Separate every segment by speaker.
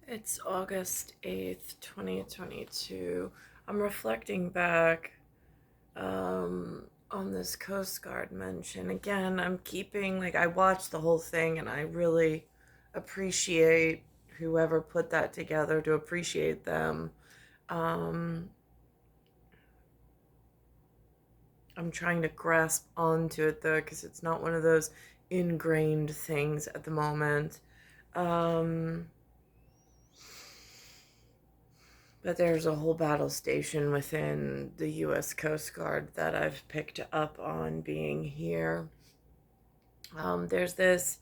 Speaker 1: It's August 8th, 2022. I'm reflecting back on this Coast Guard mention. Again, I'm keeping, I watched the whole thing and I really appreciate whoever put that together, to appreciate them. Um, I'm trying to grasp onto it though, because it's not one of those ingrained things at the moment. Um, But there's a whole battle station within the U.S. Coast Guard that I've picked up on being here. There's this.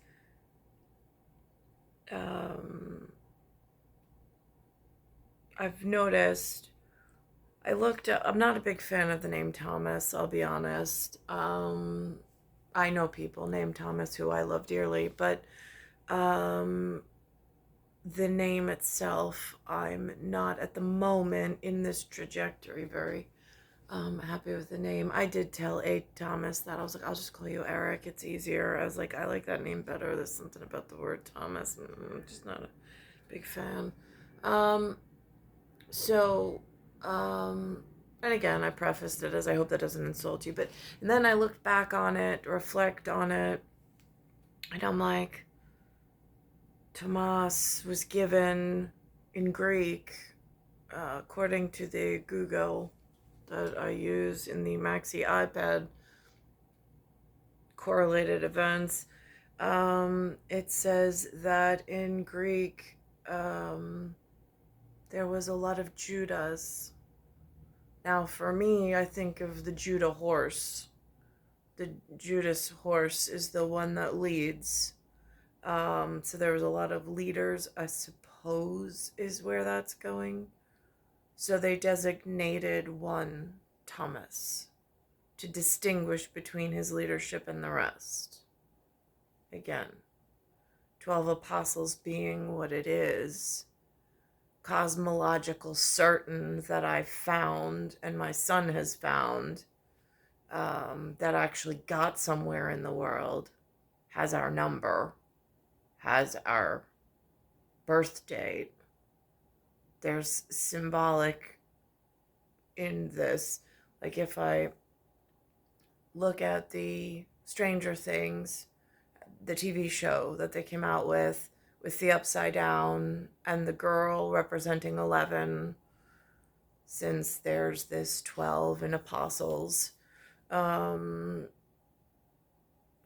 Speaker 1: Um, I've noticed. I looked up. I'm not a big fan of the name Thomas, I'll be honest. I know people named Thomas who I love dearly, but um, the name itself, I'm not at the moment in this trajectory very happy with the name. I did tell A. Thomas that I was like, I'll just call you Eric. It's easier. I was like, I like that name better. There's something about the word Thomas. I'm just not a big fan. Um, so, um, and again, I prefaced it as I hope that doesn't insult you. But, and then I looked back on it, reflect on it, and I'm like, Tomas was given in Greek, according to the Google that I use in the Maxi iPad correlated events. It says that in Greek, there was a lot of Judas. Now, for me, I think of the Judah horse. The Judas horse is the one that leads. So there was a lot of leaders, I suppose, is where that's going. So they designated one Thomas to distinguish between his leadership and the rest. Again, 12 apostles being what it is, cosmological certain that I found and my son has found, that actually got somewhere in the world, has our number, has our birth date. There's symbolic in this. Like if I look at the Stranger Things, the TV show that they came out with the upside down and the girl representing 11, since there's this 12 in apostles. Um,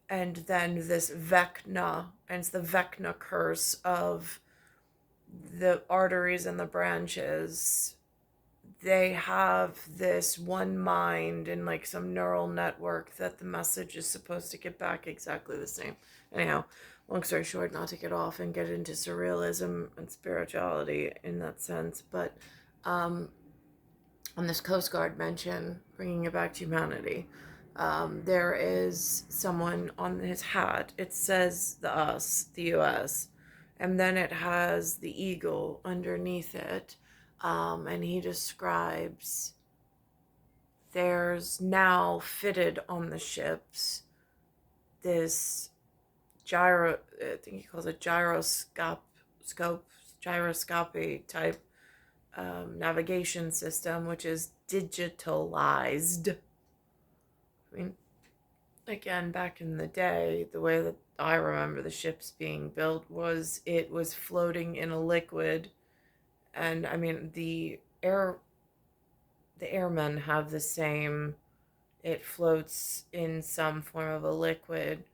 Speaker 1: and then this Vecna, and it's the Vecna curse of the arteries and the branches. They have this one mind and like some neural network that the message is supposed to get back exactly the same. Anyhow, long story short, not to get off and get into surrealism and spirituality in that sense, but um, on this Coast Guard mention, bringing it back to humanity, there is someone on his hat. It says the us, the US, and then it has the eagle underneath it. And he describes there's now fitted on the ships this I think he calls it gyroscopy type navigation system, which is digitalized. I mean, again, back in the day, the way that I remember the ships being built was it was floating in a liquid, and I mean the airmen have the same. It floats in some form of a liquid,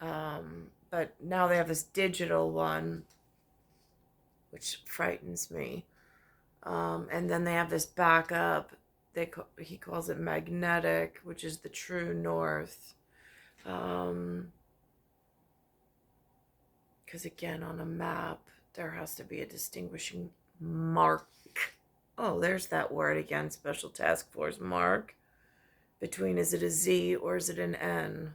Speaker 1: but now they have this digital one, which frightens me. And then they have this backup. He calls it magnetic, which is the true north. Um, because again, on a map, there has to be a distinguishing mark. Oh, there's that word again, Special Task Force mark. Between, is it a Z or is it an N?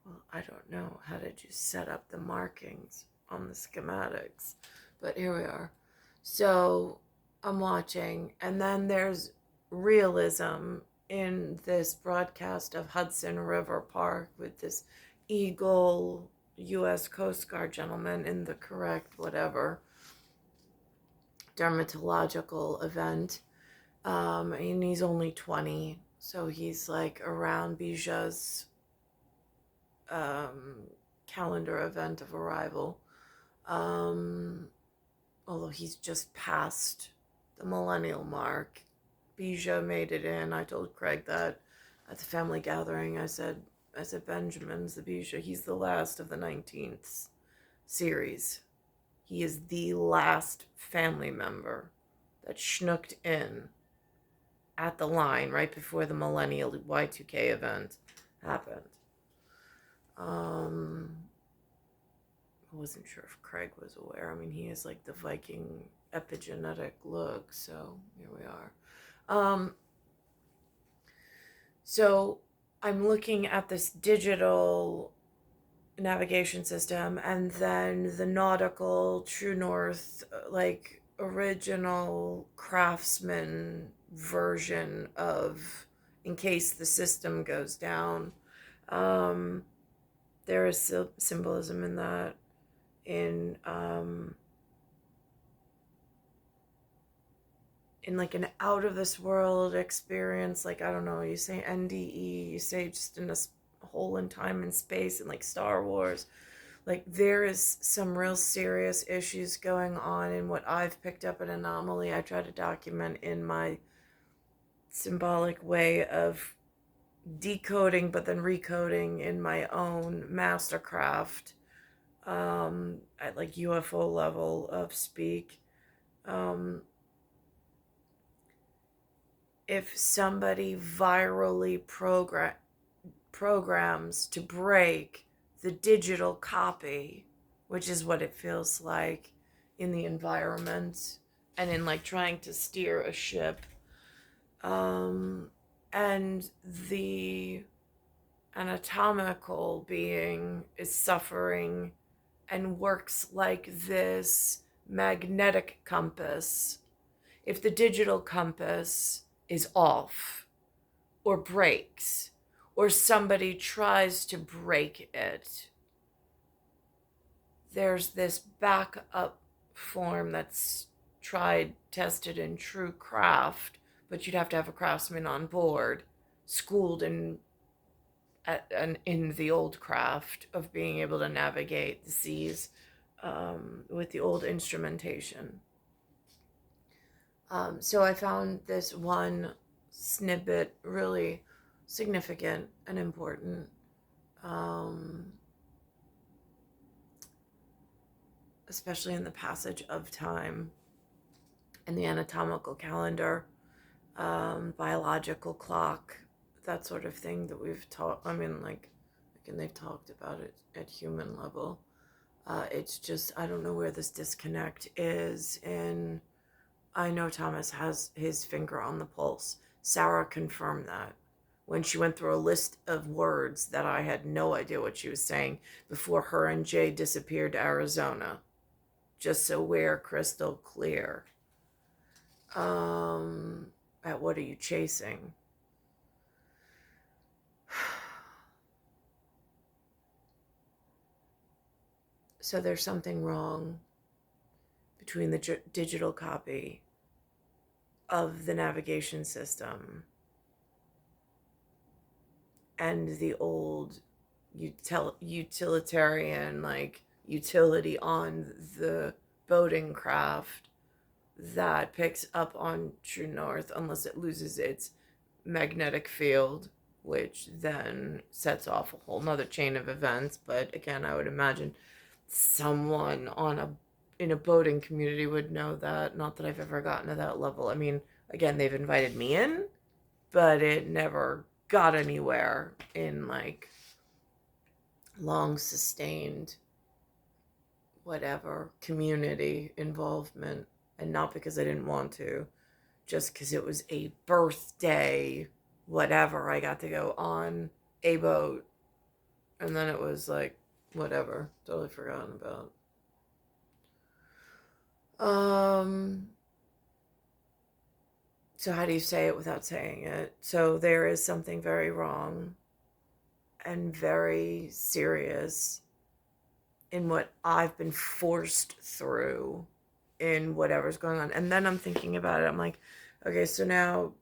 Speaker 1: Well, I don't know. How did you set up the markings on the schematics? But here we are. So I'm watching, and then there's realism in this broadcast of Hudson River Park with this eagle U.S. Coast Guard gentleman in the correct whatever dermatological event. And he's only 20, so he's like around Bija's um, calendar event of arrival. Um, Although he's just past the millennial mark. Bija made it in. I told Craig that at the family gathering. I said Benjamin's the Bija. He's the last of the 19th series. He is the last family member that schnooked in at the line right before the millennial Y2K event happened. I wasn't sure if Craig was aware. I mean, he has like the Viking epigenetic look, so here we are. So I'm looking at this digital navigation system and then the nautical True North, like original craftsman version of in case the system goes down. There is symbolism in that. In like an out of this world experience, like I don't know, you say NDE, you say just in a hole in time and space, and like Star Wars, like there is some real serious issues going on in what I've picked up an anomaly. I try to document in my symbolic way of decoding but then recoding in my own mastercraft at like UFO level of speak. If somebody virally programs to break the digital copy, which is what it feels like in the environment and in like trying to steer a ship, and the anatomical being is suffering and works like this magnetic compass. If the digital compass is off or breaks or somebody tries to break it, there's this backup form that's tried, tested, and true craft, but you'd have to have a craftsman on board, schooled in the old craft of being able to navigate the seas with the old instrumentation. So I found this one snippet really significant and important. Especially in the passage of time and the anatomical calendar, biological clock, that sort of thing that we've taught. I mean, like, again, they've talked about it at human level. It's just, I don't know where this disconnect is. And I know Thomas has his finger on the pulse. Sarah confirmed that when she went through a list of words that I had no idea what she was saying before her and Jay disappeared to Arizona. Just so we're crystal clear. At what are you chasing? So there's something wrong between the digital copy of the navigation system and the old utilitarian, like, utility on the boating craft that picks up on True North unless it loses its magnetic field, which then sets off a whole nother chain of events. But again, I would imagine someone in a boating community would know that. Not that I've ever gotten to that level. I mean, again, they've invited me in, but it never got anywhere in like long sustained whatever community involvement. And not because I didn't want to, just because it was a birthday whatever, I got to go on a boat, and then it was like whatever, totally forgotten about. So how do you say it without saying it? So there is something very wrong and very serious in what I've been forced through in whatever's going on. And then I'm thinking about it. I'm like, okay, so now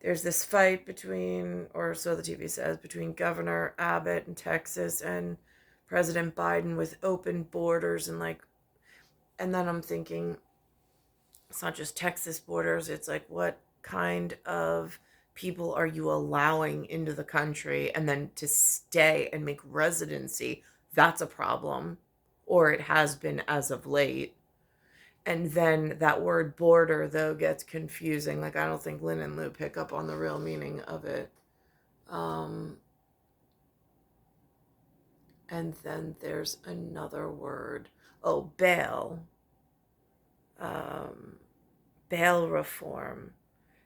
Speaker 1: there's this fight between, or so the TV says, between Governor Abbott in Texas and President Biden with open borders and like, and then I'm thinking, it's not just Texas borders, it's like, what kind of people are you allowing into the country and then to stay and make residency? That's a problem, or it has been as of late. And then that word border, though, gets confusing. Like, I don't think Lynn and Lou pick up on the real meaning of it. And then there's another word. Oh, bail. Bail reform.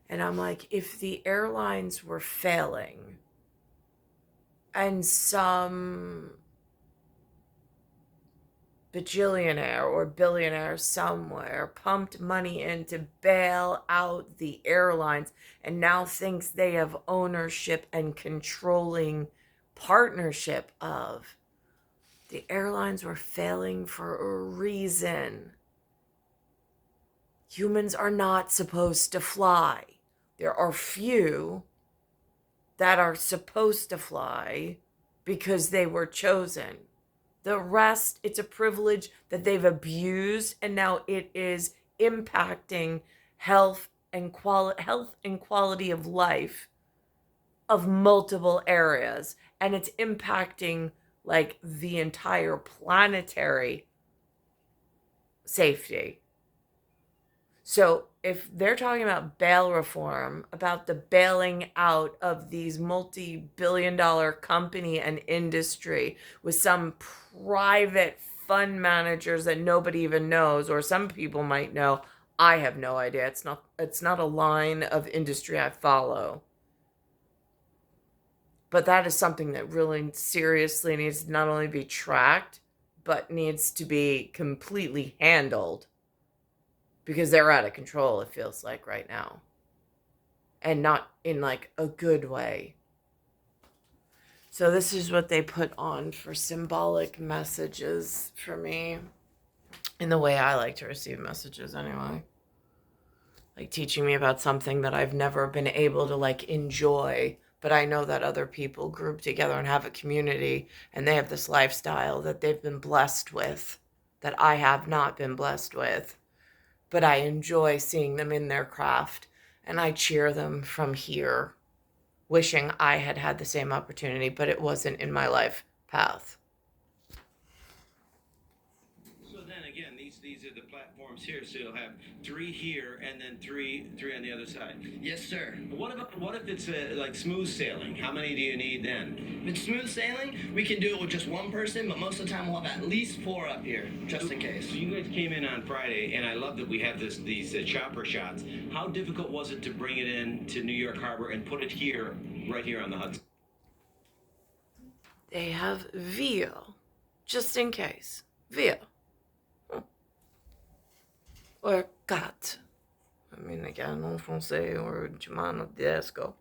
Speaker 1: And I'm like, if the airlines were failing and some bajillionaire or billionaire somewhere pumped money in to bail out the airlines and now thinks they have ownership and controlling partnership of, the airlines were failing for a reason. Humans are not supposed to fly. There are few that are supposed to fly because they were chosen. The rest, it's a privilege that they've abused, and now it is impacting health and quality of life of multiple areas, and it's impacting like the entire planetary safety. So if they're talking about bail reform, about the bailing out of these multi-billion-dollar company and industry with some private fund managers that nobody even knows, or some people might know, I have no idea. It's not a line of industry I follow. But that is something that really seriously needs to not only be tracked, but needs to be completely handled. Because they're out of control, it feels like right now. And not in like a good way. So this is what they put on for symbolic messages for me. In the way I like to receive messages anyway. Like teaching me about something that I've never been able to like enjoy. But I know that other people group together and have a community. And they have this lifestyle that they've been blessed with. That I have not been blessed with. But I enjoy seeing them in their craft, and I cheer them from here, wishing I had had the same opportunity, but it wasn't in my life path.
Speaker 2: So then again, these are the platforms here. So you'll have 3 here and then three on the other side.
Speaker 3: Yes, sir.
Speaker 2: What if it's like smooth sailing? How many do you need then?
Speaker 3: With smooth sailing, we can do it with just one person, but most of the time we'll have at least 4 up here, just in case.
Speaker 2: So you guys came in on Friday, and I love that we have these chopper shots. How difficult was it to bring it in to New York Harbor and put it here, right here on the Hudson?
Speaker 1: They have veal, just in case. Veal. Or cat. I mean, again, en français or Germano tedesco.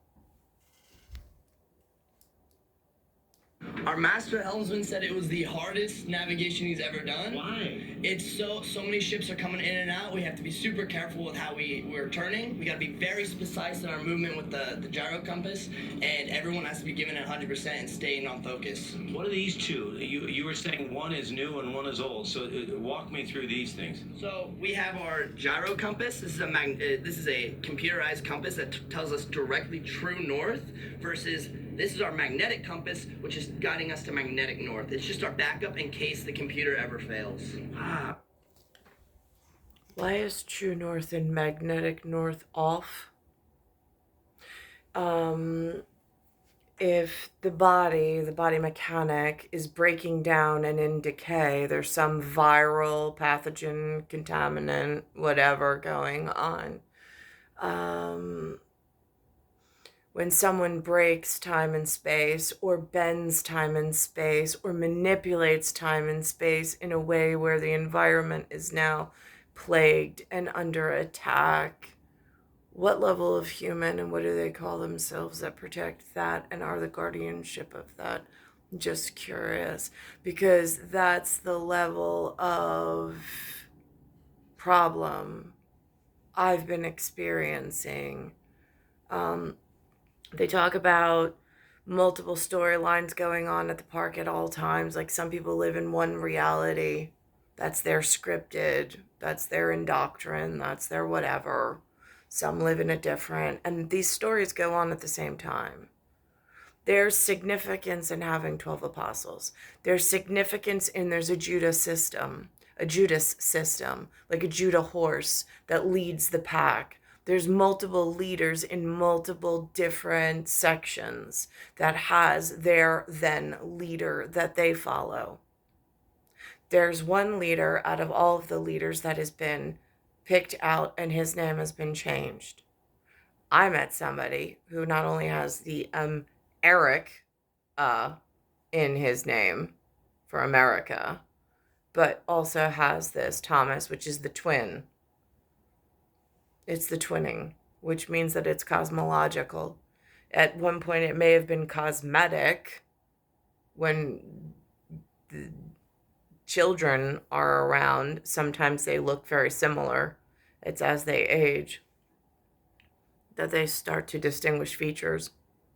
Speaker 3: Our master helmsman said it was the hardest navigation he's ever done.
Speaker 2: Why?
Speaker 3: It's so many ships are coming in and out. We have to be super careful with how we're turning. We got to be very precise in our movement with the gyro compass, and everyone has to be giving it 100% and staying on focus.
Speaker 2: What are these two? You were saying one is new and one is old. So walk me through these things.
Speaker 3: So we have our gyro compass. This is a computerized compass that tells us directly true north versus this is our magnetic compass, which is guiding us to magnetic north. It's just our backup in case the computer ever fails.
Speaker 1: Why is true north and magnetic north off? If the body mechanic is breaking down and in decay, there's some viral pathogen, contaminant, whatever going on. When someone breaks time and space or bends time and space or manipulates time and space in a way where the environment is now plagued and under attack, what level of human and what do they call themselves that protect that and are the guardianship of that? Just curious, because that's the level of problem I've been experiencing. Um, they talk about multiple storylines going on at the park at all times. Like some people live in one reality. That's their scripted, that's their indoctrined, that's their whatever. Some live in a different, and these stories go on at the same time. There's significance in having 12 apostles. There's significance in there's a Judas system, like a Judah horse that leads the pack. There's multiple leaders in multiple different sections that has their then leader that they follow. There's one leader out of all of the leaders that has been picked out and his name has been changed. I met somebody who not only has the Eric in his name for America, but also has this Thomas, which is the twin. It's the twinning, which means that it's cosmological. At one point, it may have been cosmetic when the children are around. Sometimes they look very similar. It's as they age that they start to distinguish features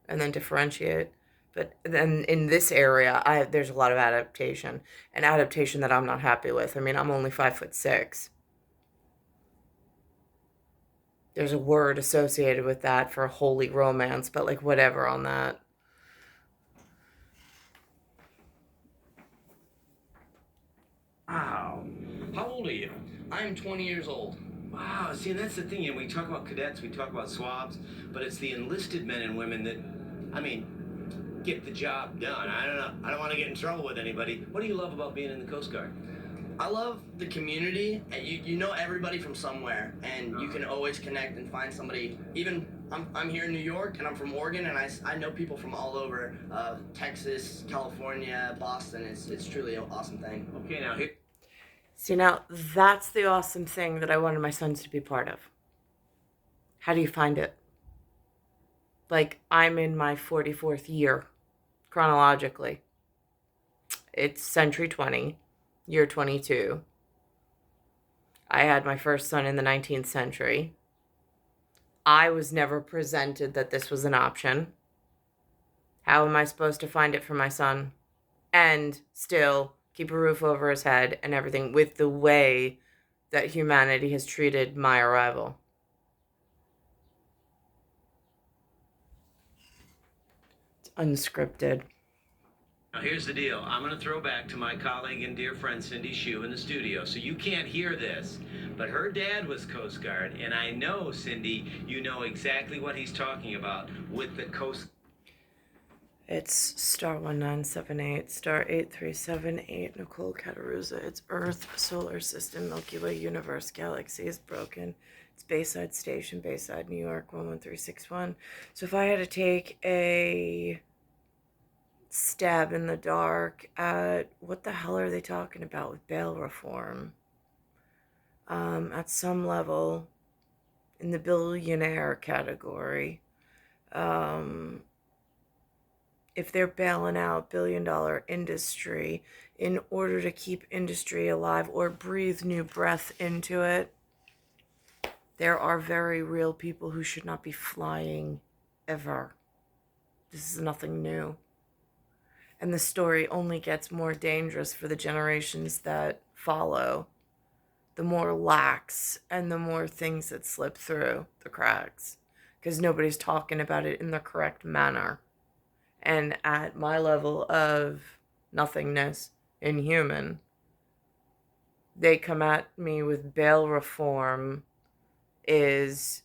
Speaker 1: and then differentiate. But then in this area, there's a lot of adaptation, an adaptation that I'm not happy with. I mean, I'm only 5'6". There's a word associated with that for holy romance, but like whatever on that.
Speaker 2: Wow. How old are you?
Speaker 3: I am 20 years old.
Speaker 2: Wow. See, and that's the thing. You know, we talk about cadets, we talk about swabs, but it's the enlisted men and women that, I mean, get the job done. I don't know. I don't want to get in trouble with anybody. What do you love about being in the Coast Guard?
Speaker 3: I love the community, and you know everybody from somewhere, and you can always connect and find somebody. Even I'm here in New York, and I'm from Oregon, and I know people from all over, Texas, California, Boston. It's truly an awesome thing.
Speaker 2: Okay, now here.
Speaker 1: See, now that's the awesome thing that I wanted my sons to be part of. How do you find it? Like, I'm in my 44th year, chronologically. It's century 20, year 22. I had my first son in the 19th century. I was never presented that this was an option. How am I supposed to find it for my son? And still keep a roof over his head and everything with the way that humanity has treated my arrival. It's unscripted.
Speaker 2: Now, here's the deal. I'm going to throw back to my colleague and dear friend Cindy Shue in the studio, so you can't hear this. But her dad was Coast Guard, and I know, Cindy, you know exactly what he's talking about with the Coast.
Speaker 1: It's star 1978, star 8378, Nicole, Cattaruzza. It's Earth, solar system, Milky Way, universe, galaxy is broken. It's Bayside Station, Bayside, New York, 11361. So if I had to take a stab in the dark at what the hell are they talking about with bail reform? At some level, in the billionaire category, if they're bailing out billion-dollar industry in order to keep industry alive or breathe new breath into it, there are very real people who should not be flying ever. This is nothing new. And the story only gets more dangerous for the generations that follow. The more lax and the more things that slip through the cracks, because nobody's talking about it in the correct manner. And at my level of nothingness, inhuman, they come at me with bail reform is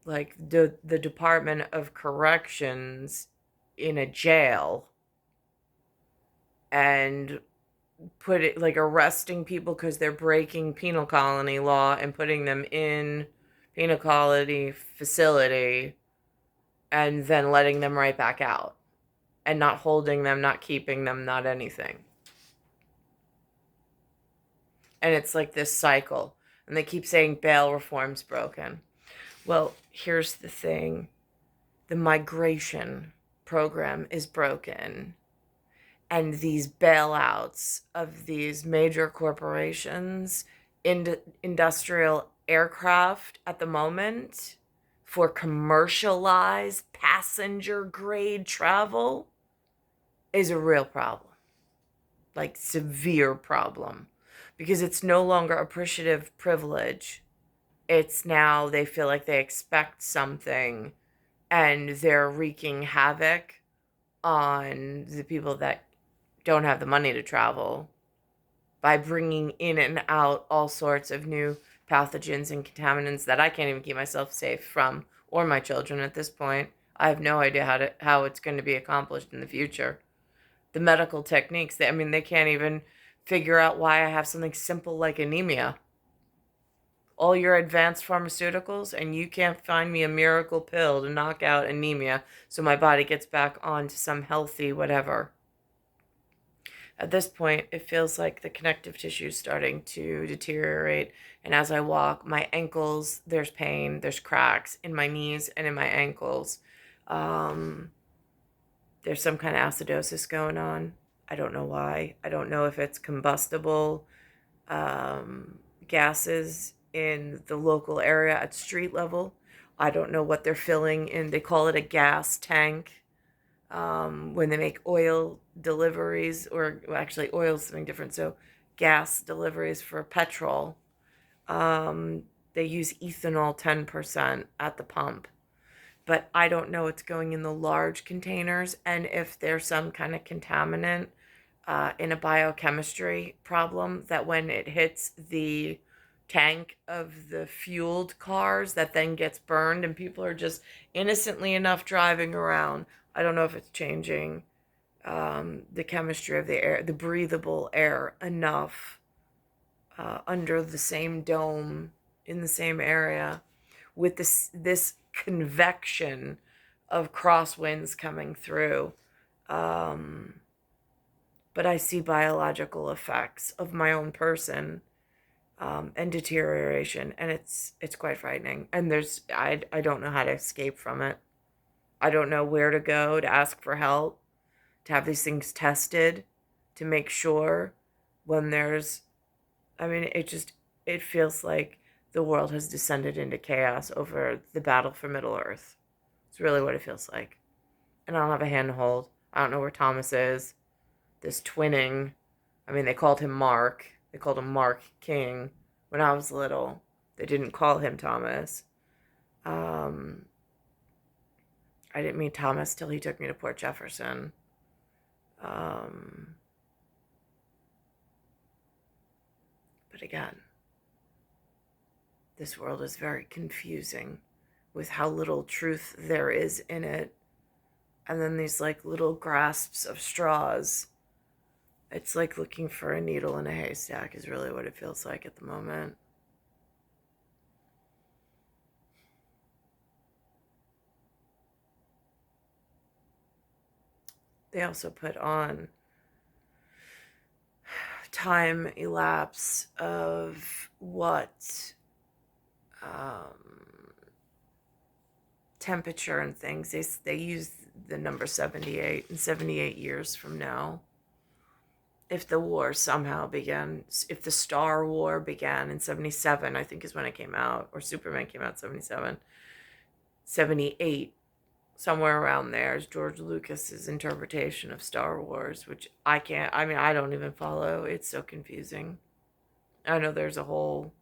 Speaker 1: like the Department of Corrections in a jail and put it like arresting people because they're breaking penal colony law and putting them in penal colony facility and then letting them right back out and not holding them, not keeping them, not anything. And it's like this cycle. And they keep saying bail reform's broken. Well, here's the thing. The migration program is broken, and these bailouts of these major corporations, industrial aircraft at the moment for commercialized passenger grade travel is a real problem, like severe problem, because it's no longer appreciative privilege. It's now they feel like they expect something, and they're wreaking havoc on the people that don't have the money to travel by bringing in and out all sorts of new pathogens and contaminants that I can't even keep myself safe from, or my children at this point. I have no idea how it's going to be accomplished in the future. The medical techniques, they can't even figure out why I have something simple like anemia. All your advanced pharmaceuticals, and you can't find me a miracle pill to knock out anemia so my body gets back onto some healthy whatever. At this point, it feels like the connective tissue is starting to deteriorate. And as I walk, my ankles, there's pain, there's cracks in my knees and in my ankles. There's some kind of acidosis going on. I don't know why. I don't know if it's combustible gases in the local area at street level. I don't know what they're filling in. They call it a gas tank. When they make oil deliveries, or well, actually oil is something different, so gas deliveries for petrol, they use ethanol 10% at the pump, but I don't know what's going in the large containers, and if there's some kind of contaminant in a biochemistry problem that when it hits the tank of the fueled cars that then gets burned, and people are just innocently enough driving around. I don't know if it's changing the chemistry of the air, the breathable air enough under the same dome in the same area with this convection of crosswinds coming through. But I see biological effects of my own person and deterioration, and it's quite frightening. And I don't know how to escape from it. I don't know where to go to ask for help, to have these things tested, to make sure when there's, it feels like the world has descended into chaos over the battle for Middle Earth. It's really what it feels like. And I don't have a hand to hold. I don't know where Thomas is. This twinning. They called him Mark. They called him Mark King when I was little. They didn't call him Thomas. I didn't meet Thomas till he took me to Port Jefferson. But again, this world is very confusing with how little truth there is in it. And then these like little grasps of straws. It's like looking for a needle in a haystack is really what it feels like at the moment. They also put on time elapse of what temperature and things. They use the number 78, and 78 years from now, if the war somehow began, if the Star War began in 77, I think is when it came out, or Superman came out 77, 78, somewhere around there is George Lucas's interpretation of Star Wars, which I don't even follow. It's so confusing. I know there's a whole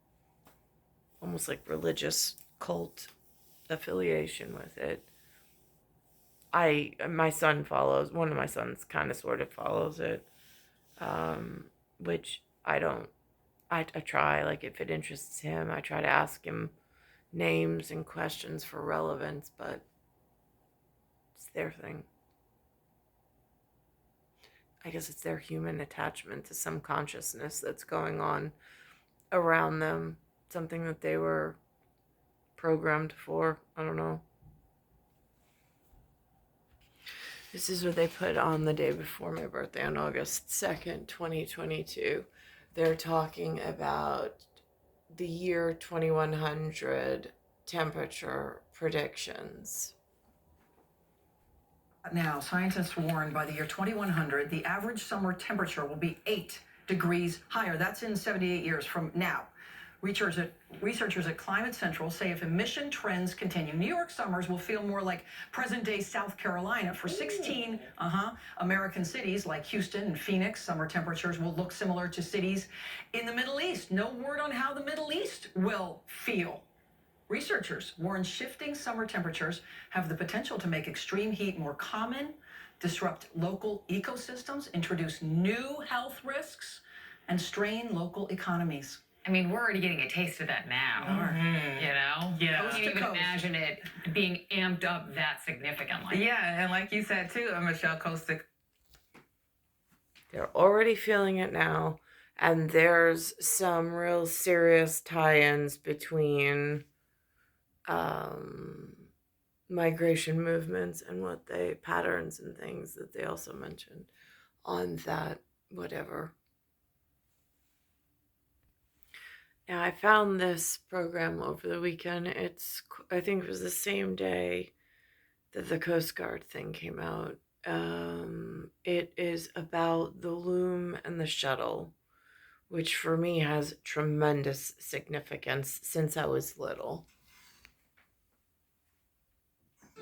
Speaker 1: almost like religious cult affiliation with it. My son follows, one of my sons kind of sort of follows it, which I don't. I try, like, if it interests him, I try to ask him names and questions for relevance, but it's their thing. I guess it's their human attachment to some consciousness that's going on around them, something that they were programmed for. I don't know. This is what they put on the day before my birthday on August 2nd, 2022. They're talking about the year 2100 temperature predictions.
Speaker 4: Now, scientists warn by the year 2100, the average summer temperature will be 8 degrees higher. That's in 78 years from now. Researchers at Climate Central say if emission trends continue, New York summers will feel more like present-day South Carolina. For 16 American cities like Houston and Phoenix, summer temperatures will look similar to cities in the Middle East. No word on how the Middle East will feel. Researchers warn shifting summer temperatures have the potential to make extreme heat more common, disrupt local ecosystems, introduce new health risks, and strain local economies.
Speaker 5: I mean, we're already getting a taste of that now. You know?
Speaker 6: Yeah.
Speaker 5: I can't even imagine it being amped up that significantly.
Speaker 6: Yeah, and like you said too, Michelle, coast to
Speaker 1: They're already feeling it now, and there's some real serious tie-ins between migration movements and what they patterns and things that they also mentioned on that whatever. Now, I found this program over the weekend. I think it was the same day that the Coast Guard thing came out. It is about the loom and the shuttle, which for me has tremendous significance since I was little.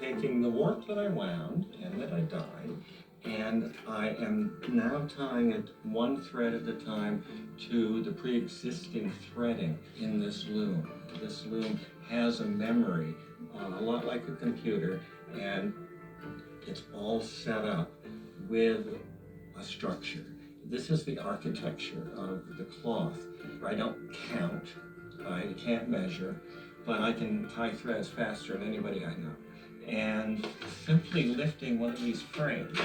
Speaker 7: Taking the warp that I wound and that I dyed, and I am now tying it one thread at a time to the pre-existing threading in this loom. This loom has a memory, a lot like a computer, and it's all set up with a structure. This is the architecture of the cloth. I don't count, I can't measure, but I can tie threads faster than anybody I know. And simply lifting one of these frames,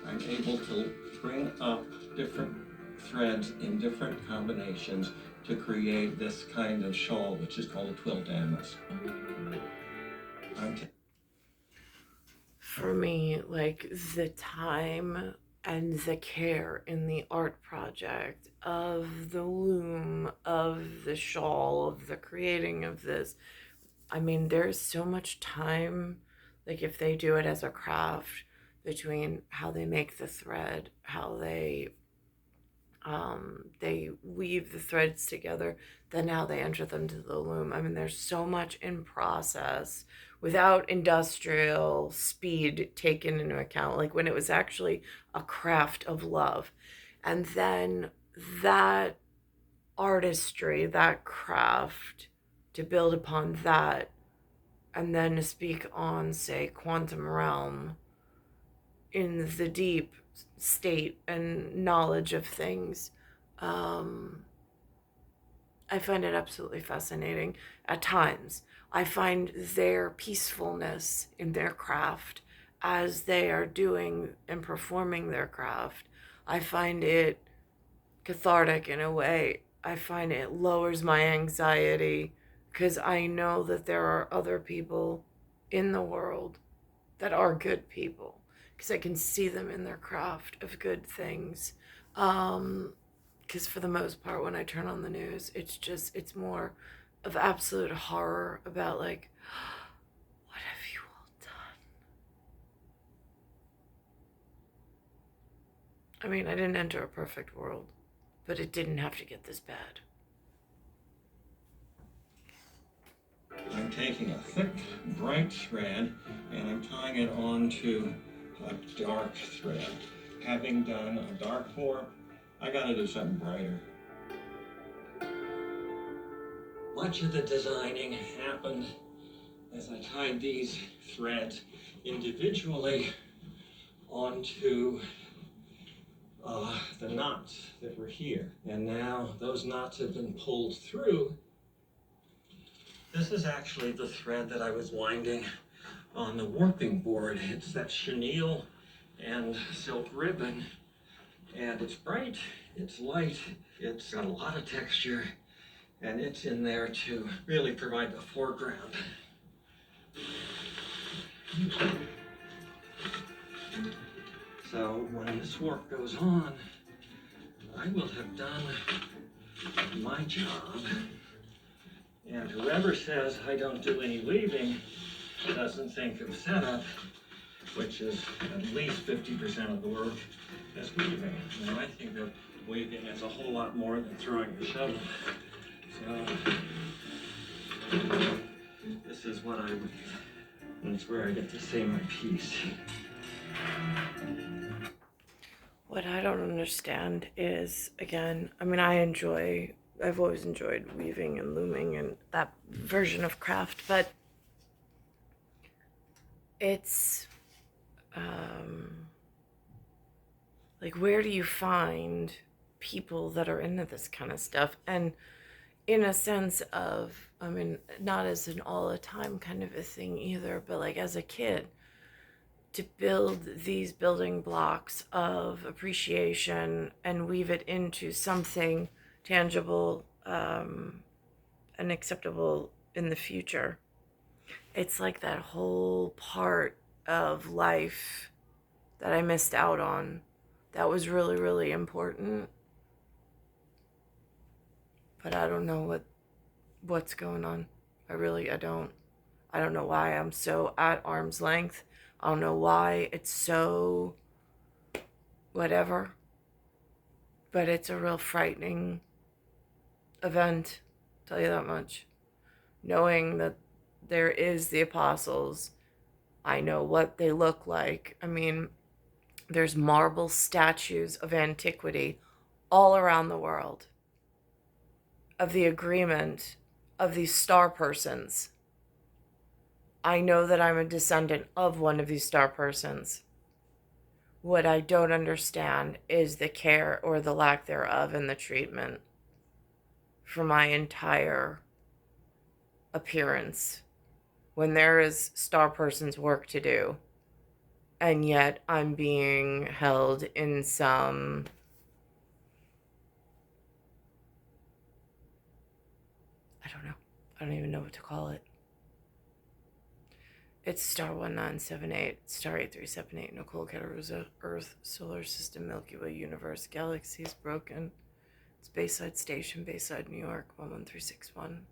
Speaker 7: I'm able to bring up different threads in different combinations to create this kind of shawl, which is called a twill damask.
Speaker 1: For me, like the time and the care in the art project of the loom, of the shawl, of the creating of this. I mean, there's so much time, like if they do it as a craft, between how they make the thread, how they weave the threads together, then how they enter them to the loom. I mean, there's so much in process without industrial speed taken into account, like when it was actually a craft of love. And then that artistry, that craft, to build upon that, and then to speak on, say, quantum realm in the deep state and knowledge of things. I find it absolutely fascinating at times. I find their peacefulness in their craft as they are doing and performing their craft. I find it cathartic in a way. I find it lowers my anxiety because I know that there are other people in the world that are good people, because I can see them in their craft of good things. Because for the most part, when I turn on the news, it's more of absolute horror about like, what have you all done? I mean, I didn't enter a perfect world, but it didn't have to get this bad.
Speaker 7: I'm taking a thick, bright thread and I'm tying it onto a dark thread. Having done a dark warp, I gotta do something brighter. Much of the designing happened as I tied these threads individually onto the knots that were here. And now those knots have been pulled through. This is actually the thread that I was winding on the warping board. It's that chenille and silk ribbon, and it's bright, it's light, it's got a lot of texture, and it's in there to really provide the foreground. So when this warp goes on, I will have done my job. And whoever says I don't do any weaving doesn't think of setup, which is at least 50% of the work, is weaving. And I think of weaving as a whole lot more than throwing a shuttle. So this is what I weave. And it's where I get to say my piece.
Speaker 1: What I don't understand is, again, I mean, I've always enjoyed weaving and looming and that version of craft, but it's, like, where do you find people that are into this kind of stuff? And in a sense of, I mean, not as an all the time kind of a thing either, but like as a kid, to build these building blocks of appreciation and weave it into something tangible and acceptable in the future. It's like that whole part of life that I missed out on that was really, really important. But I don't know what's going on. I don't. I don't know why I'm so at arm's length. I don't know why it's so whatever. But it's a real frightening event, I'll tell you that much. Knowing that there is the apostles, I know what they look like. I mean, there's marble statues of antiquity all around the world of the agreement of these star persons. I know that I'm a descendant of one of these star persons. What I don't understand is the care or the lack thereof and the treatment for my entire appearance when there is star person's work to do. And yet I'm being held in some I don't know. I don't even know what to call it. It's star 1978, star 8378, Nicole, Cattaruzza, Earth, Solar System, Milky Way, Universe, Galaxies, Broken. It's Bayside Station, Bayside, New York, 11361.